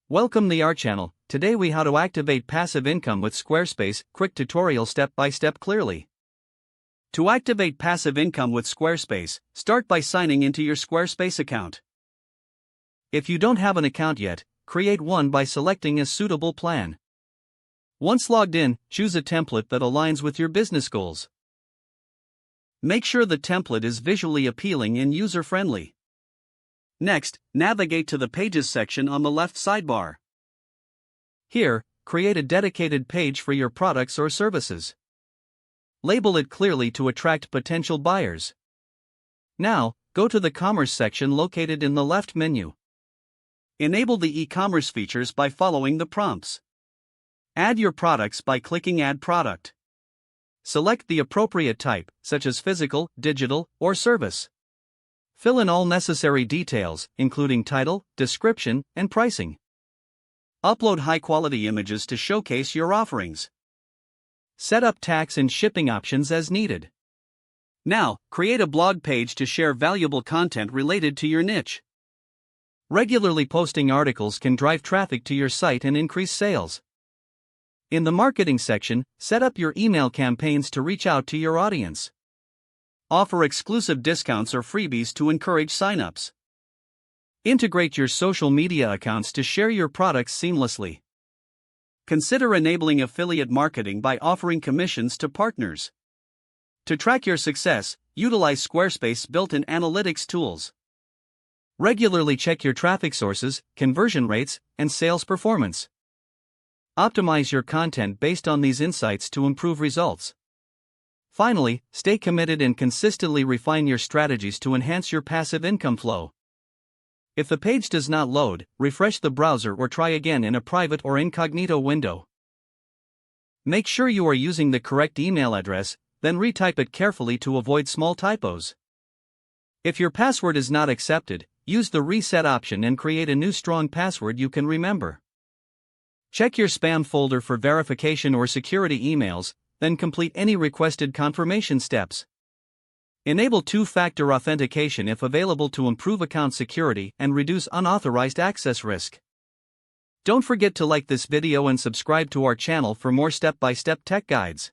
Welcome to our channel. Today we how to activate passive income with Squarespace. Quick tutorial step by step clearly. To activate passive income with Squarespace, start by signing into your Squarespace account. If you don't have an account yet, create one by selecting a suitable plan. Once logged in, choose a template that aligns with your business goals. Make sure the template is visually appealing and user-friendly. Next, navigate to the Pages section on the left sidebar. Here, create a dedicated page for your products or services. Label it clearly to attract potential buyers. Now, go to the Commerce section located in the left menu. Enable the e-commerce features by following the prompts. Add your products by clicking Add Product. Select the appropriate type, such as physical, digital, or service. Fill in all necessary details, including title, description, and pricing. Upload high-quality images to showcase your offerings. Set up tax and shipping options as needed. Now, create a blog page to share valuable content related to your niche. Regularly posting articles can drive traffic to your site and increase sales. In the marketing section, set up your email campaigns to reach out to your audience. Offer exclusive discounts or freebies to encourage signups. Integrate your social media accounts to share your products seamlessly. Consider enabling affiliate marketing by offering commissions to partners. To track your success, utilize Squarespace built-in analytics tools. Regularly check your traffic sources, conversion rates, and sales performance. Optimize your content based on these insights to improve results. Finally, stay committed and consistently refine your strategies to enhance your passive income flow. If the page does not load, refresh the browser or try again in a private or incognito window. Make sure you are using the correct email address, then retype it carefully to avoid small typos. If your password is not accepted, use the reset option and create a new strong password you can remember. Check your spam folder for verification or security emails, then complete any requested confirmation steps. Enable two-factor authentication if available to improve account security and reduce unauthorized access risk. Don't forget to like this video and subscribe to our channel for more step-by-step tech guides.